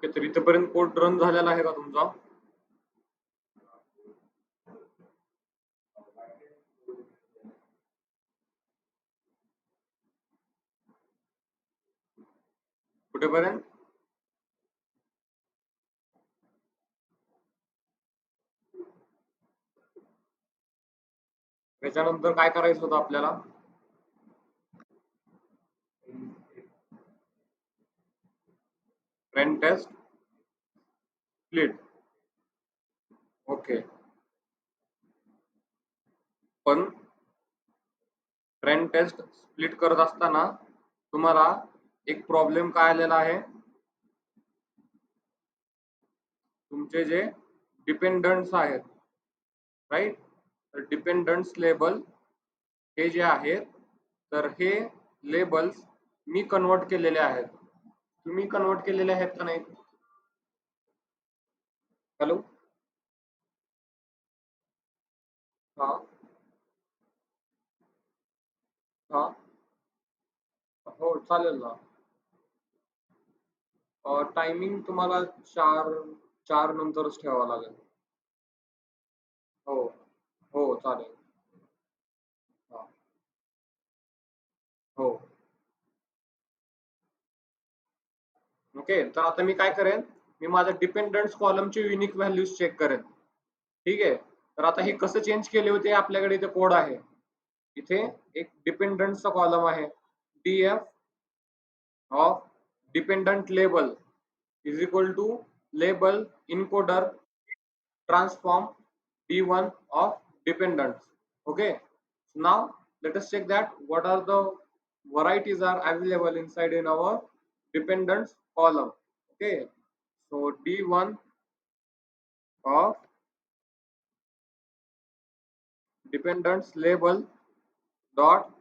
Okay, तर इथपर्यंत code run झालेला आहे का तुमचा? कुठेपर्यंत? त्याच्यानंतर काय करायचं होतं आपल्याला? Run test split. ओके, पण रन टेस्ट स्प्लिट करत असताना तुम्हाला एक प्रॉब्लेम काय आलेला आहे? तुमचे जे डिपेंडंट्स आहेत, राईट, तर डिपेंडंट्स लेबल हे जे आहेत, तर हे लेबल्स मी कन्वर्ट केलेले आहेत. तुम्ही कन्वर्ट केलेले आहेत का नाही? हॅलो. हा हा, हो चालेल ना. टायमिंग तुम्हाला चार नंतरच ठेवावा लागेल. हो हो चालेल. हा, हो. ओके, तर आता मी काय करेन, मी माझ्या डिपेंडंट्स कॉलमचे युनिक व्हॅल्यूज चेक करेन. ठीक आहे, तर आता हे कसं चेंज केले होते, आपल्याकडे इथे कोड आहे. इथे एक डिपेंडंटचा कॉलम आहे, df of dependent label is equal to label encoder transform d1 of dependents. Okay, so now let us check that what are the varieties are available inside in our dependents column. Okay, so d1 of dependents label dot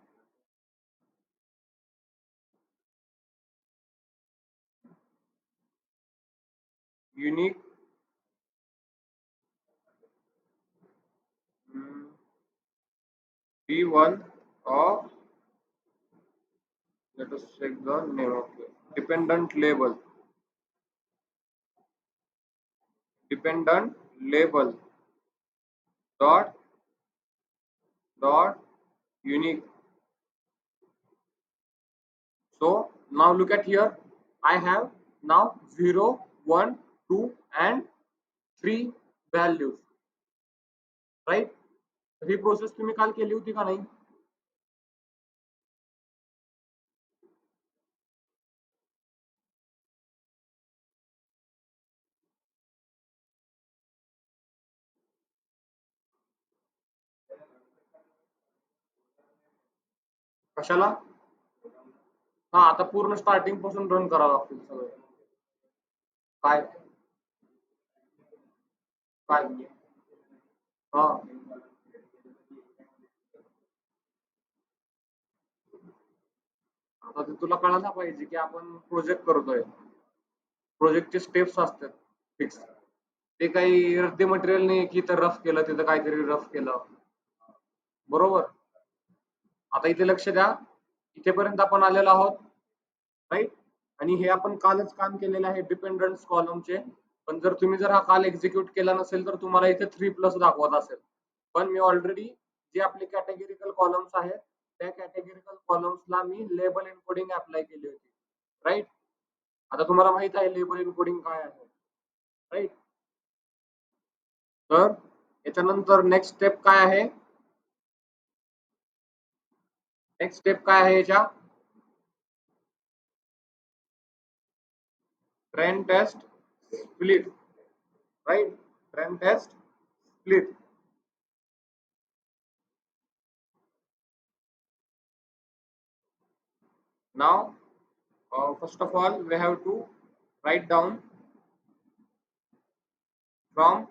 unique d1 of, let us check the name of it, dependent label dot dot unique. So now look at here, I have now 0, 1, 2 and 3 values, right? He process तुम्ही काल केली होती का नाही? कशाला? हा, आता पूर्ण स्टार्टिंग पासून रन करावं लागतील सगळं. काय काय हा, आता ते तुला कळायला पाहिजे की आपण प्रोजेक्ट करतोय. प्रोजेक्टचे स्टेप्स असतात फिक्स. ते काही रद्दी मटेरियल नाही की तर रफ केलं, तिथं काहीतरी रफ केलं. बरोबर. आता इथे लक्ष द्या, इथेपर्यंत आपण आलेलो आहोत, राईट. आणि हे आपण कालच काम केलेलं आहे डिपेंडन्स कॉलमचे. पण जर हा काल एक्झिक्यूट केला नसेल तर तुम्हाला इथे 3+ दाखवत असेल. पण मी ऑलरेडी जे आपले कॅटेगरिकल कॉलम्स आहेत, त्या कॅटेगरिकल कॉलम्सला मी लेबल एन्कोडिंग अप्लाय केली होती, राईट. आता तुम्हाला माहित आहे लेबल एन्कोडिंग काय आहे, राईट. तर याच्यानंतर नेक्स्ट स्टेप काय आहे? नेक्स्ट स्टेप काय आहे याच्या? Train test split, right? Trend test split. Now, first of all, we have to write down from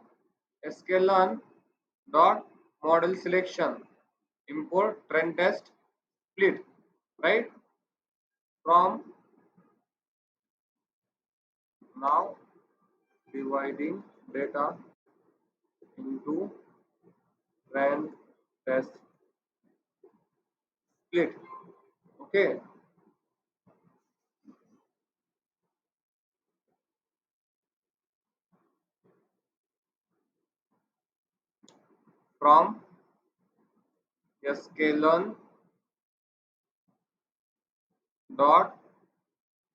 sklearn dot model selection import trend test split, right? From now dividing data into trend test split. Okay. from sklearn dot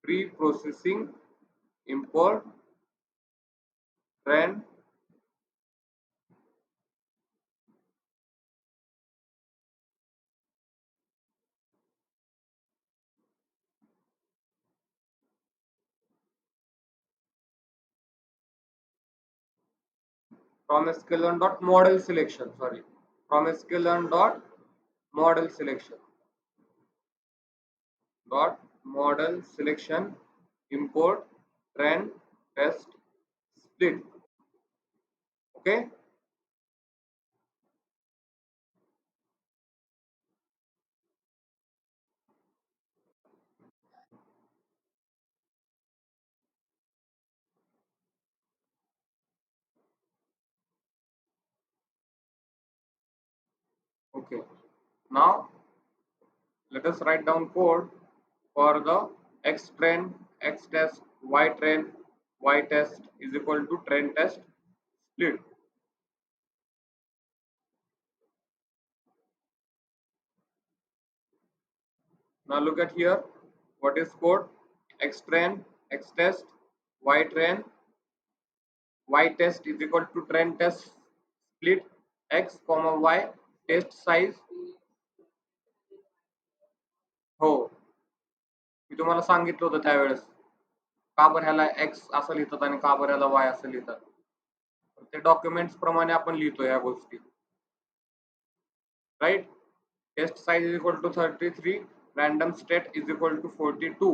pre-processing import trend from sklearn dot model selection, sorry, from sklearn dot model selection dot model selection import trend test split. Okay, okay. Now let us write down code for the x trend, x test, y trend, y test is equal to trend test split. Now look at here. What is code? X trend, x test, y trend, y test is equal to trend test split x comma y test size. हो, मी तुम्हाला सांगितलं होतं त्यावेळेस का बरं ह्याला x असं लिहितात आणि का बरं ह्याला y असं लिहितात. ते डॉक्युमेंट्स प्रमाणे आपण लिहितो या गोष्टी. Right. Test size is equal to 33, random state is equal to 42.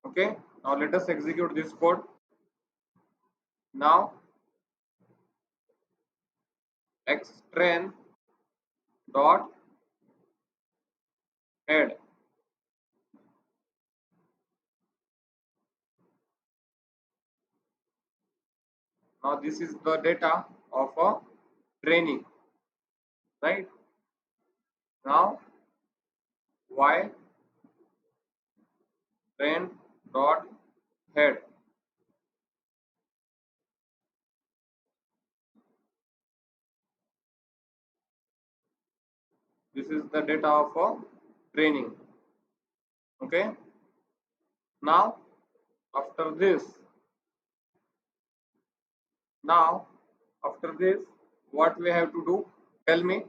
Okay, now let us execute this code. Now xtrain dot head. Now this is the data of a training, right? Now y train dot head. This is the data of a training. Okay. Now after this, now after this, what we have to do? Tell me.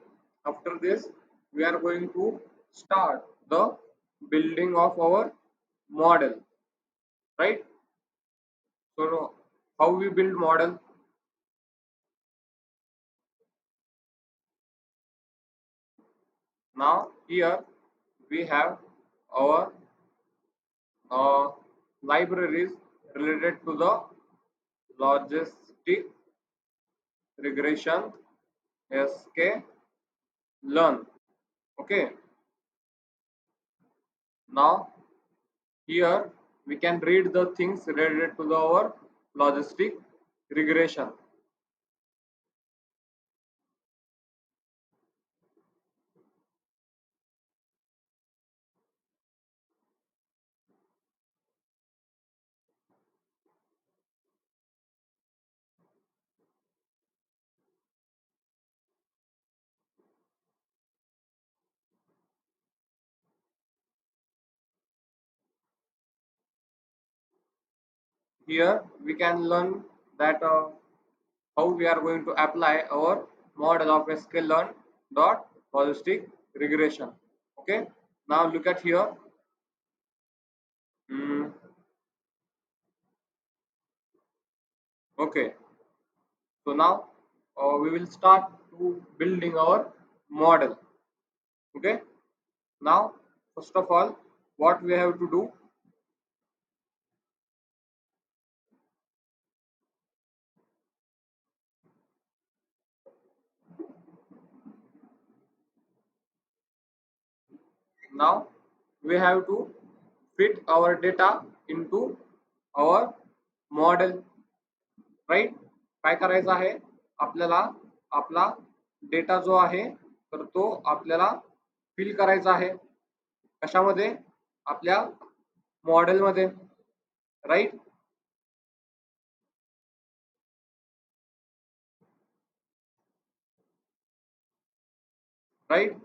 After this, we are going to start the building of our model, right? So how we build model? Now here we have our libraries related to the logistic regression sk learn. Okay, now here we can read the things related to our logistic regression. Here we can learn that how we are going to apply our model of sklearn dot logistic regression. Okay, now look at here. Mm, okay, so now we will start to building our model. Okay, now first of all, what we have to do? Now we have to fit our data into our model, right. काय करायचं आहे आपल्याला? आपला data जो आहे तर तो आपल्याला फिल करायचा आहे कशामध्ये? आपल्या मॉडेलमध्ये, right. Right.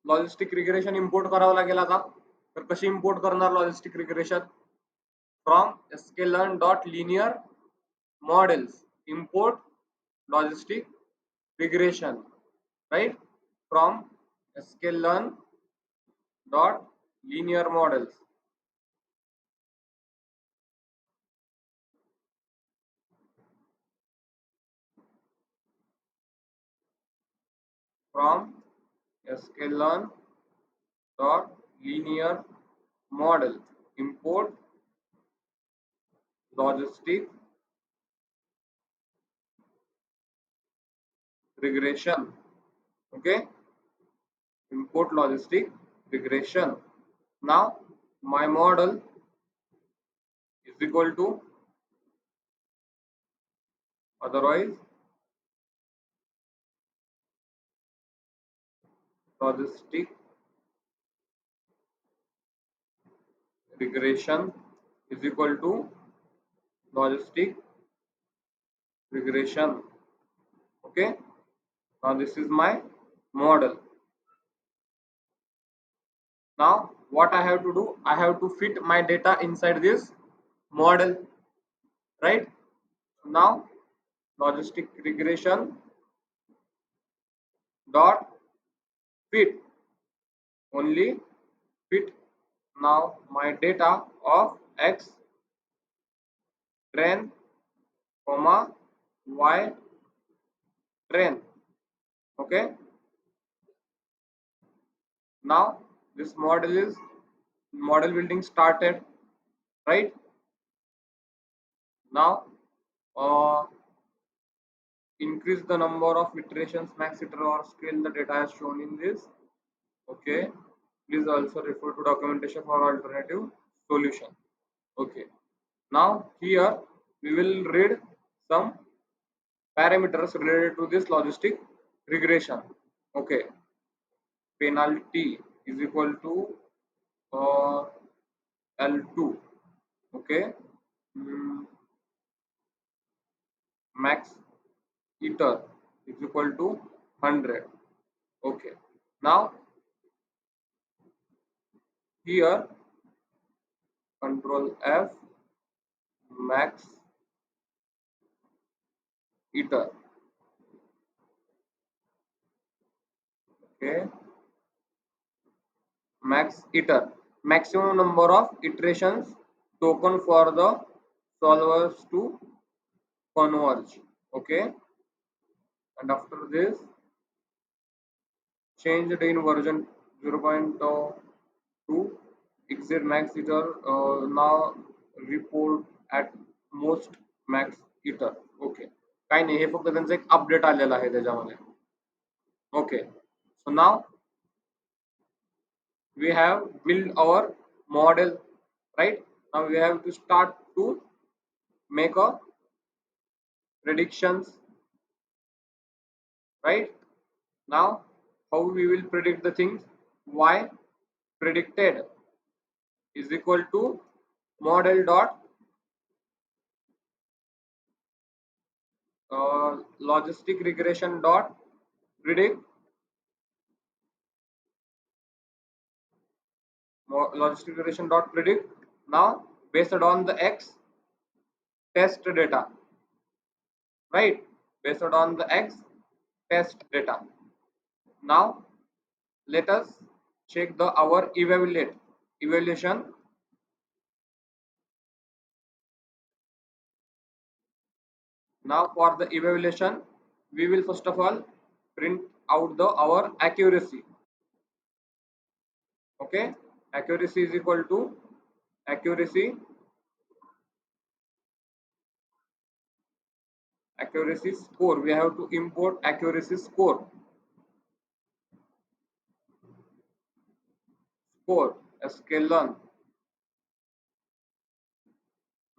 Logistic regression import करावं लागेल आता. तर कशी इम्पोर्ट करणार logistic regression? From sklearn dot linear models import logistic regression, right. From sklearn dot linear models. From sklearn dot linear model import logistic regression. Okay, import logistic regression. Now my model is equal to, otherwise logistic regression is equal to logistic regression. Okay, now this is my model. Now what I have to do, I have to fit my data inside this model, right? Now logistic regression dot fit, only fit now my data of x train comma y train. Okay, now this model building started, right? Now increase the number of iterations, max iter or scale the data as shown in this. Okay, please also refer to documentation for alternative solution. Okay, now here we will read some parameters related to this logistic regression. Okay, penalty is equal to L2. Okay, mm, max iter is equal to 100. Okay, now here control F, max iter. Okay, max iter, maximum number of iterations token for the solvers to converge. Okay, and after this changed in version 0.2 exit max iter, now report at most max iter. Okay, काही नाही, हे फक्त त्यांचं एक update आलेलं आहे त्याच्यामध्ये. Okay, so now we have built our model, right? Now we have to start to make a predictions, right? Now how we will predict the things? Y predicted is equal to model dot logistic regression dot predict, logistic regression dot predict. Now based on the x test data, right? Based on the x test data. Now let us check the our evaluation. Now for the evaluation we will first of all print out the our accuracy. Okay, accuracy is equal to accuracy score. We have to import accuracy score sklearn.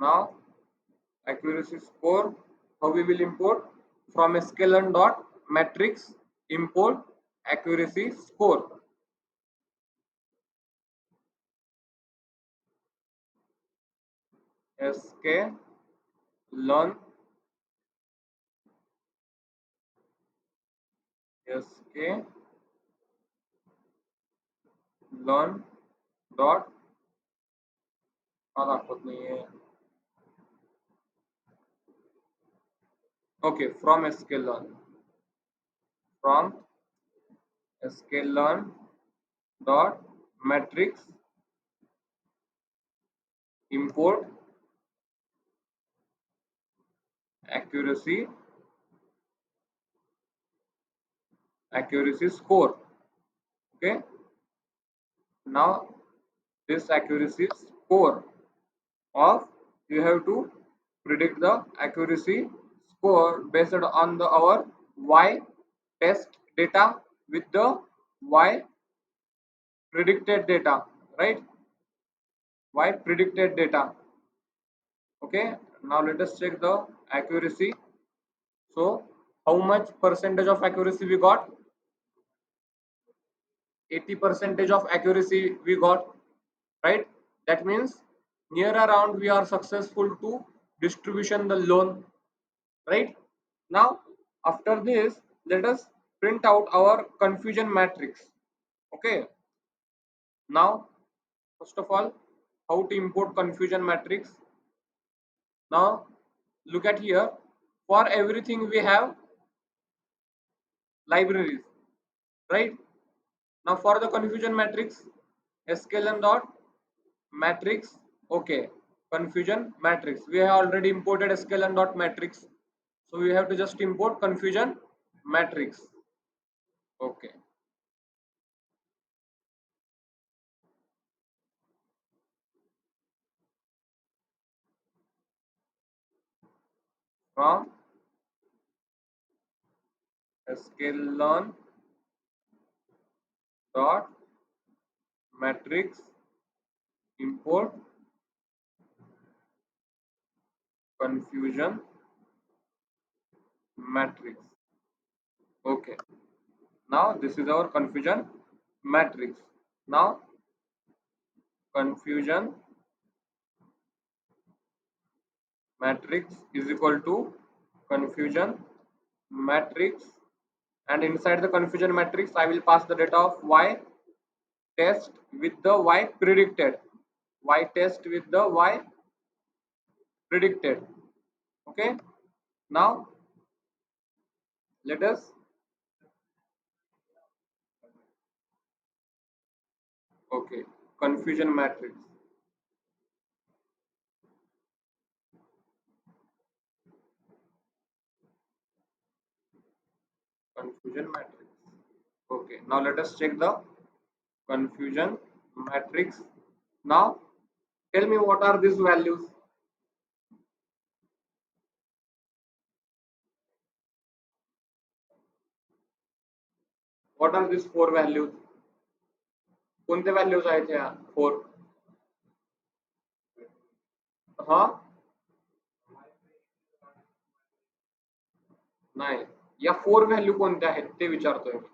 Now accuracy score, how we will import? From sklearn dot matrix import accuracy score. sklearn learn dot का दाखवत नाहीये. Okay, from sklearn dot matrix import accuracy score. Okay, now this accuracy score of, you have to predict the accuracy score based on the our y test data with the y predicted data, right? Y predicted data. Okay, now let us check the accuracy. So how much percentage of accuracy we got? 80% of accuracy we got, right? That means near around we are successful to distribution the loan, right? Now after this, let us print out our confusion matrix. Okay, now first of all, how to import confusion matrix. Now look at here, for everything we have libraries, right? Now for the confusion matrix, sklearn dot matrix. Okay, confusion matrix, we have already imported sklearn dot matrix, so we have to just import confusion matrix. Okay, from sklearn dot matrix import confusion matrix. Okay, now this is our confusion matrix. Now confusion matrix is equal to confusion matrix, and inside the confusion matrix I will pass the data of y test with the y predicted, y test with the y predicted. Okay, now let us, okay, confusion matrix, confusion matrix. Okay, now let us check the confusion matrix. Now tell me what are these values. What are these four values? कोणते values आहेत ह्या four? हा, नाही, या four value कोणत्या आहेत ते विचारतोय मी.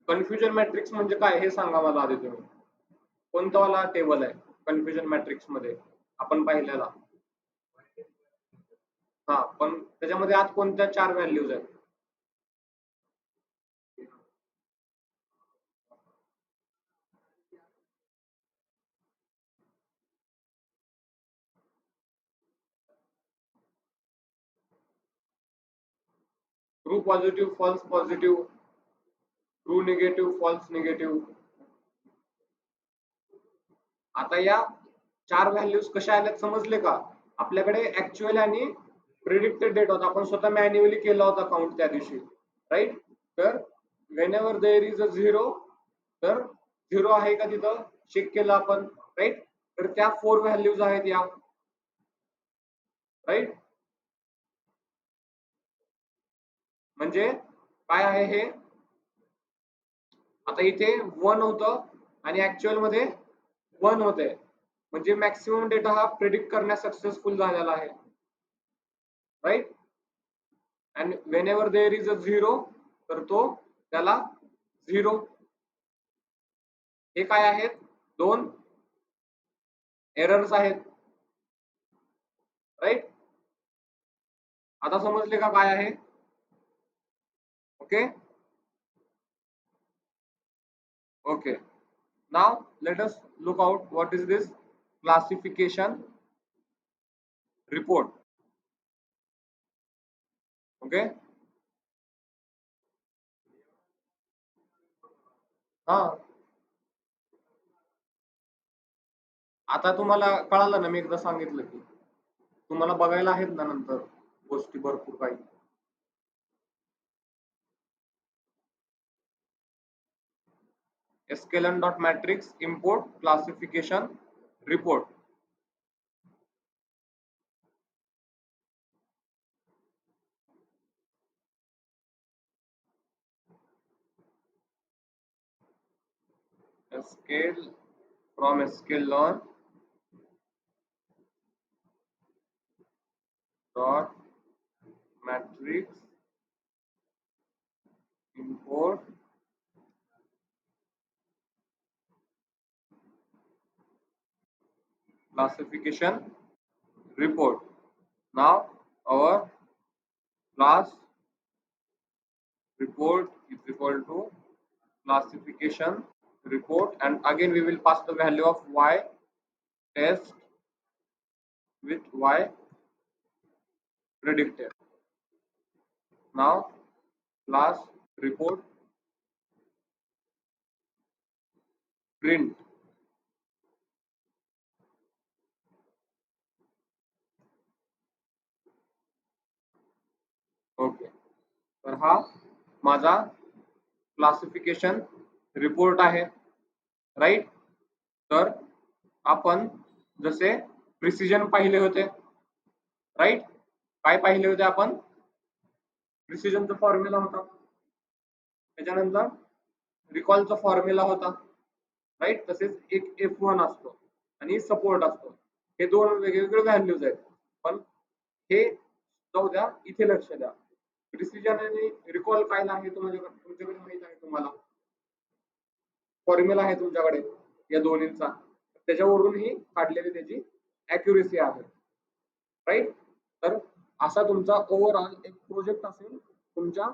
कन्फ्युजन मॅट्रिक्स म्हणजे काय हे सांगा मला आधी तुम्ही. कोणता वाला टेबल आहे कन्फ्युजन मॅट्रिक्स मध्ये आपण पाहिलेला? हा, पण त्याच्यामध्ये आज कोणत्या चार व्हॅल्यूज आहेत? True positive, false positive, true negative, false negative. आता या चार व्हॅल्यूज कशा आल्यात समजले का? आपल्याकडे ऍक्च्युअल आणि प्रिडिक्टेड डेट होता, आपण स्वतः मॅन्युअली केला होता काउंट त्या दिवशी, राईट? तर whenever there is a zero, तर झिरो आहे का तिथं चेक केलं आपण, राईट? तर त्या फोर व्हॅल्यूज आहेत या, राईट? म्हणजे काय आहे हे? आता इथे वन होतं आणि ऍक्च्युअल मध्ये वन होते, म्हणजे मॅक्सिमम डेटा हा प्रिडिक्ट करण्यास सक्सेसफुल झालेला आहे, right? And whenever there is a zero तर तो त्याला झिरो. हे काय आहेत? दोन एरर्स आहेत, राईट. आता समजले का काय आहे? Okay okay. Now let us look out what is this classification report. Okay. हा, आता तुम्हाला कळालं ना, मी एकदा सांगितलं की तुम्हाला बघायला आहेत ना नंतर गोष्टी भरपूर काही. sklearn dot matrix import classification report. scale from sklearn dot matrix import classification report. Now our class report is equal to classification report, and again we will pass the value of y test with y predicted. Now class report print. Okay, तर हा माझा classification report आहे, right. तर आपण जसे precision पाहिले होते, right. काय पाहिले होते आपण? प्रिसिजनचा फॉर्म्युला होता, त्याच्यानंतर रिकॉलचा फॉर्म्युला होता, राईट. तसेच एक F1 असतो आणि सपोर्ट असतो. हे दोन वेगवेगळे व्हॅल्यूज आहेत, पण हे जाऊ द्या, इथे लक्ष द्या. प्रिसिजन आणि रिकॉल काय आहे तुमच्याकडे माहित आहे, तुम्हाला फॉर्म्युला आहे तुमच्याकडे या दोन्हींचा, त्याच्यावरून ही काढलेली त्याची अॅक्युरेसी आहे, राईट. तर असा तुमचा ओव्हरऑल एक प्रोजेक्ट असेल तुमच्या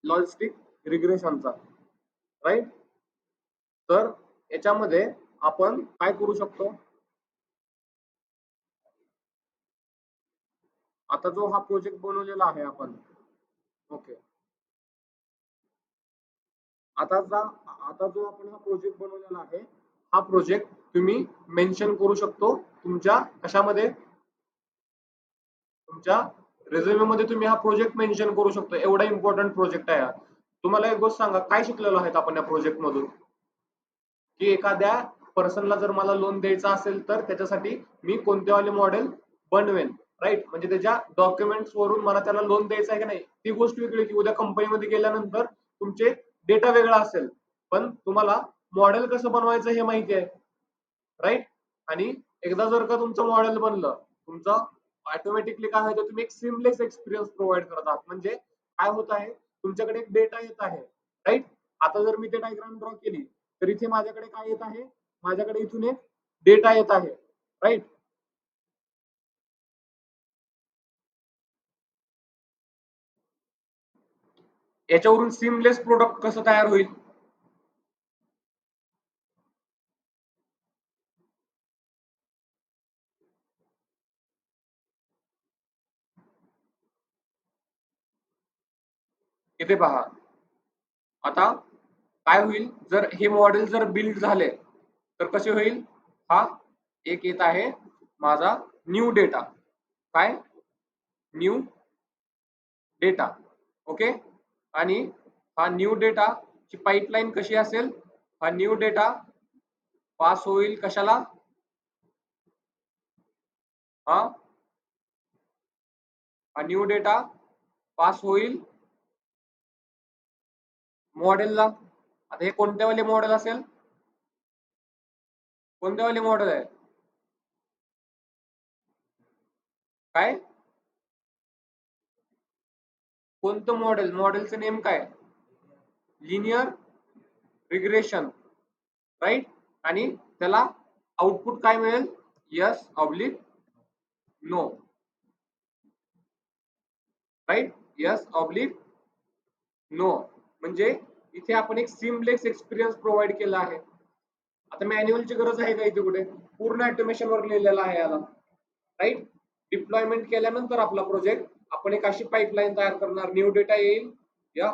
लॉजिस्टिक रिग्रेशनचा, राईट. तर याच्यामध्ये आपण काय करू शकतो? आता जो हा प्रोजेक्ट बनवलेला आहे आपण, ओके, आता जो आपण हा प्रोजेक्ट बनवलेला आहे, हा प्रोजेक्ट तुम्ही मेन्शन करू शकतो तुमच्या कशामध्ये? तुमच्या रेझ्युमे मध्ये तुम्ही हा प्रोजेक्ट मेन्शन करू शकतो. एवढा इम्पॉर्टंट प्रोजेक्ट आहे हा. तुम्हाला एक गोष्ट सांगा, काय शिकलेलो आहेत आपण या प्रोजेक्ट मधून? की एखाद्या पर्सनला जर मला लोन द्यायचा असेल तर त्याच्यासाठी मी कोणते वाले मॉडेल बनवेन, राईट. म्हणजे त्याच्या डॉक्युमेंट्स वरून मला त्याला लोन द्यायचं आहे की नाही ती गोष्ट वेगळी, की उद्या कंपनीमध्ये गेल्यानंतर तुमचे डेटा वेगळा असेल, पण तुम्हाला मॉडेल कसं बनवायचं हे माहिती आहे, राईट. आणि एकदा जर का तुमचं मॉडेल बनलं, तुमचं ऑटोमॅटिकली काय होतं, तुम्ही एक सिमलेस एक्सपिरियन्स प्रोव्हाइड करत आहात. म्हणजे काय होत आहे, तुमच्याकडे एक डेटा येत आहे, राईट. आता जर मी ते डायग्राम ड्रॉ केली तर इथे माझ्याकडे काय येत आहे? माझ्याकडे इथून एक डेटा येत आहे, राईट. याच्यावरून सिमलेस प्रोडक्ट कसं तयार होईल? इथे पहा, आता काय होईल जर हे मॉडेल जर बिल्ड झाले तर कसे होईल? हा एक येत आहे माझा न्यू डेटा, काय न्यू डेटा, ओके. आणि हा न्यू डेटा ची पाइपलाइन कशी असेल? हा न्यू डेटा पास होईल कशाला? हा हा न्यू डेटा पास होईल मॉडेलला. आता हे कोणत्या वाले मॉडेल असेल? कोणत्या वाले मॉडेल आहे? काय कोणतं मॉडेल, मॉडेलचं नेम काय, लिनियर रिग्रेशन, राईट. आणि त्याला आउटपुट काय मिळेल, yes oblique no, right, yes oblique no. म्हणजे इथे आपण एक सिमलेस एक्सपिरियन्स प्रोव्हाइड केला आहे. आता मॅन्युअलची गरज आहे का इथे कुठे, पूर्ण ऑटोमेशन वर लिहिलेला आहे याला, राईट. डिप्लॉयमेंट केल्यानंतर आपला प्रोजेक्ट, आपण एक अशी पाईपलाईन तयार करणार, न्यू डेटा येईल या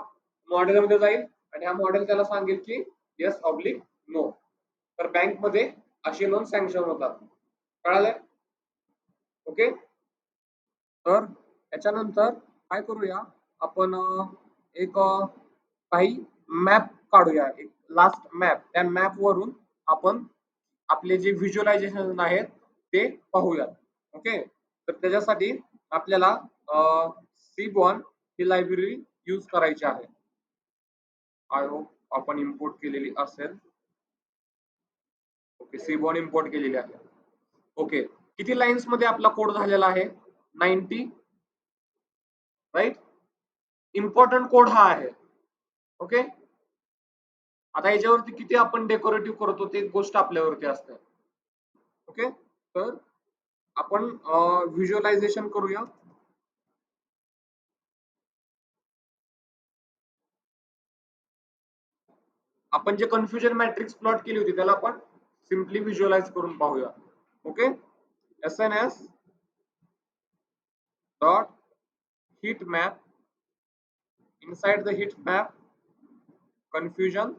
मॉडेलमध्ये जाईल आणि हा मॉडेल त्याला सांगेल की यस ऑब्लिक नो. तर बँकमध्ये असे लोन सँक्शन होतात. कळालं? ओके. तर त्याच्यानंतर काय करूया आपण, एक काही मॅप काढूया, एक लास्ट मॅप. त्या मॅप वरून आपण आपले जे व्हिज्युअलायझेशन आहेत ते पाहूया. ओके. तर त्याच्यासाठी आपल्याला सीबॉर्न ही लायब्ररी यूज करायची आहे. आय होप आपण इम्पोर्ट केलेली असेल. ओके, सीबॉर्न इम्पोर्ट केलेली आहे. ओके, किती लाईन्स मध्ये आपला कोड झालेला आहे, 90, राईट. इम्पॉर्टंट कोड हा आहे. ओके. आता याच्यावरती किती आपण डेकोरेटिव्ह करतो ते गोष्ट आपल्यावरती असते. ओके. तर आपण व्हिज्युअलायझेशन करूया. आपण जे कन्फ्युजन मॅट्रिक्स प्लॉट केली होती त्याला आपण सिम्पली व्हिज्युअलाइज करून पाहूया. Okay. SNS dot heat map, inside the heat map confusion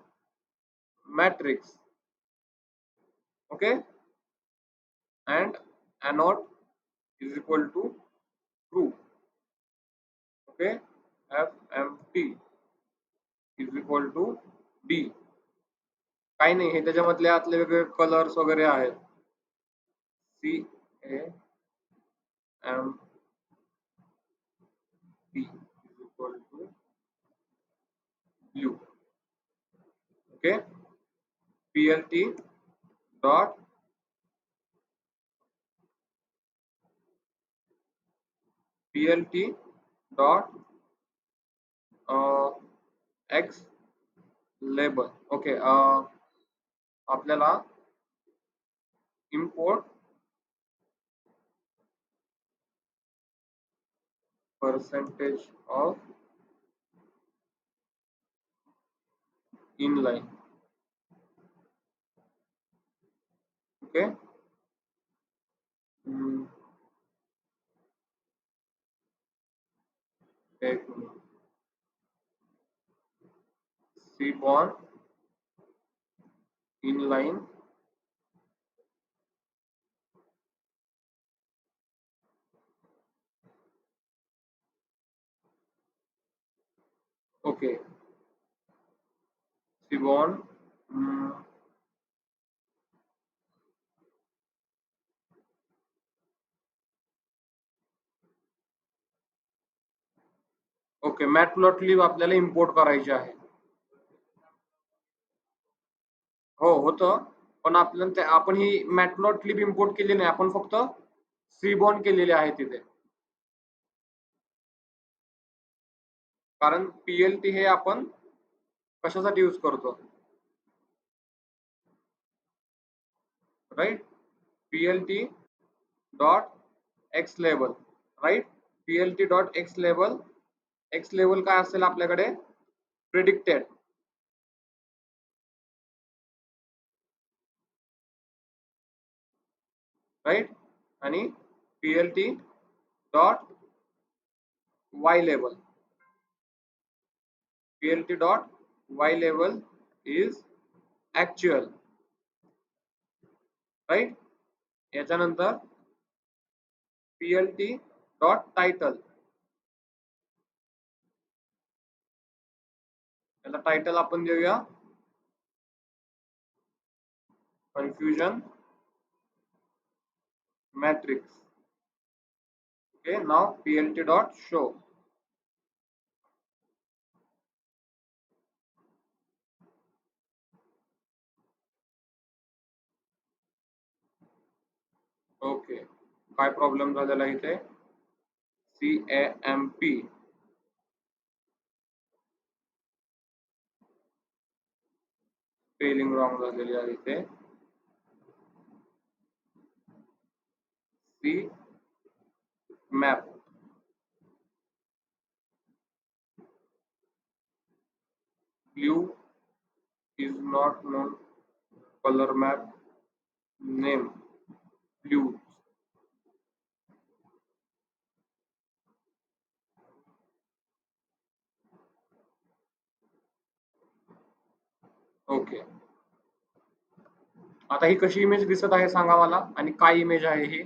matrix, okay, and anode is equal to true, okay, FMT is equal to D. काही नाही, हे त्याच्यामधले आतले वेगळे कलर्स वगैरे आहेत. CAMT is equal to blue, okay. PLT dot X label, okay. आपल्याला import percentage of inline, okay. एक Seaborn inline okay. Seaborn okay. Matplotlib आपल्याला इम्पोर्ट करायची आहे. हो होतं, पण आपल्याला आपण ही मॅटप्लॉटलिब इम्पोर्ट केली नाही, आपण फक्त सीबॉर्न केलेले आहे तिथे. कारण PLT हे आपण कशासाठी यूज करतो, right. PLT dot X label, right. PLT dot X label, X label काय असेल आपल्याकडे, प्रेडिक्टेड, राईट. आणि PLT dot Y label, PLT dot Y label is actual, right. याच्यानंतर PLT डॉट टायटल, याला टायटल आपण देऊया कन्फ्युजन मॅट्रिक्स, ओके. नाव PLT dot show, okay. काय प्रॉब्लेम झालेला इथे, CAMP स्पेलिंग रॉंग झालेली आहे इथे. C map blue is not known colour map name blue. Okay, आता ही कशी इमेज दिसत आहे सांगा मला, आणि काय इमेज आहे ही?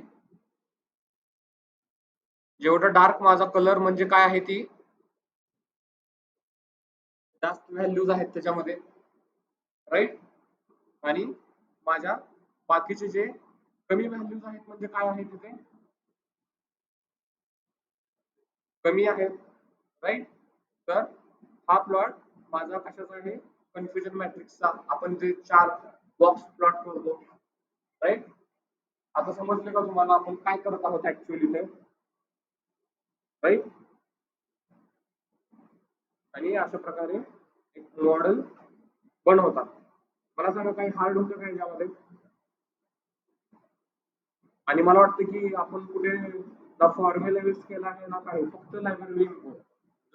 जेवढं डार्क माझा कलर म्हणजे काय आहे, ती जास्त व्हॅल्यूज आहेत त्याच्यामध्ये, राईट. आणि माझ्या बाकीचे जे कमी व्हॅल्यूज आहेत म्हणजे काय आहे तिथे, कमी आहेत, राईट. तर हा प्लॉट माझा कशाचा आहे, कन्फ्युजन मॅट्रिक्सचा. आपण जे 4 बॉक्स प्लॉट करतो, राईट. आता समजले का तुम्हाला आपण काय करत आहोत ऍक्च्युअली ते, राईट. आणि अशा प्रकारे एक मॉडेल बनवतात. मला सांगा काही हार्ड होतं काय यामध्ये? आणि मला वाटतं की आपण कुठे ना फॉर्म्युला यूज केला आहे ना काही, फक्त लायब्ररी इम्पोर्ट,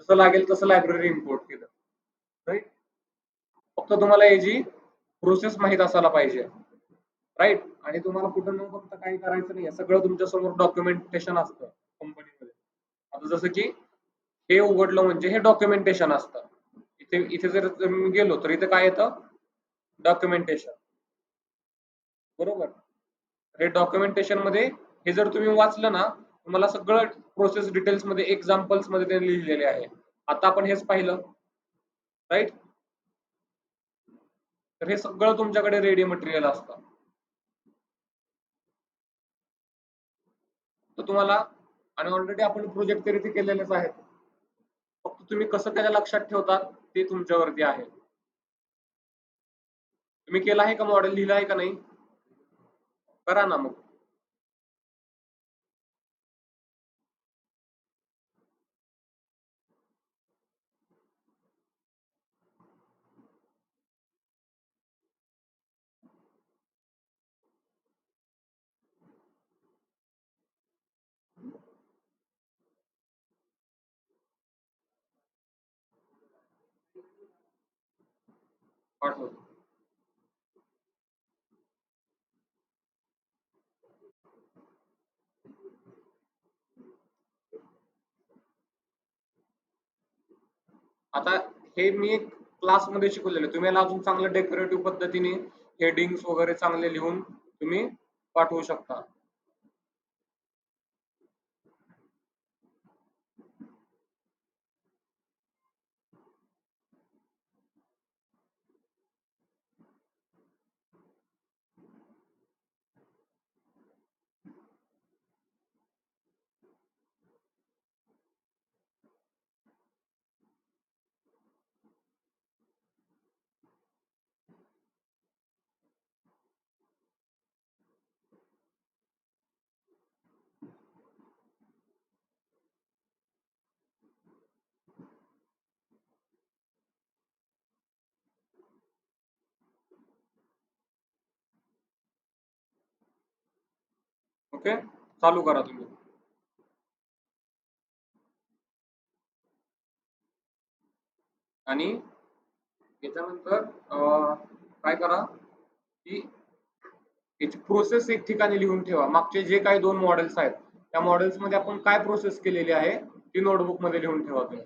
जसं लागेल तसं लायब्ररी इम्पोर्ट केलं, राईट. फक्त तुम्हाला याची प्रोसेस माहित असायला पाहिजे, राईट. आणि तुम्हाला कुठं न फक्त काही करायचं नाही, सगळं तुमच्या समोर डॉक्युमेंटेशन असतं कंपनीमध्ये. आता जसं की हे उघडलं म्हणजे हे डॉक्युमेंटेशन असतं. इथे इथे जर मी गेलो तर इथे काय येतं, डॉक्युमेंटेशन, बरोबर. हे डॉक्युमेंटेशन मध्ये हे जर तुम्ही वाचलं ना, तुम्हाला सगळं प्रोसेस डिटेल्स मध्ये एक्झाम्पल्स मध्ये ते लिहिलेले आहे. आता आपण हेच पाहिलं, राईट. तर हे सगळं तुमच्याकडे रेडी मटेरियल असतं. तर तुम्हाला, आणि ऑलरेडी आपण प्रोजेक्ट तरी ते केलेलेच आहेत, फक्त तुम्ही कसं त्याला लक्षात ठेवतात ते तुमच्यावरती आहे. तुम्ही केलं आहे का, मॉडेल लिहिलं आहे का नाही, करा ना मग. पाठवतो. आता हे मी एक क्लासमध्ये शिकवलेलं, तुम्ही याला अजून चांगलं डेकोरेटिव्ह पद्धतीने हेडिंग्स वगैरे चांगले लिहून तुम्ही पाठवू शकता. ओके, चालू करा तुम्ही. आणि त्याच्यानंतर काय करा की याची प्रोसेस एक ठिकाणी लिहून ठेवा. मागचे जे काही 2 मॉडेल्स आहेत त्या मॉडेल्स मध्ये आपण काय प्रोसेस केलेली आहे ती नोटबुक मध्ये लिहून ठेवा तुम्ही.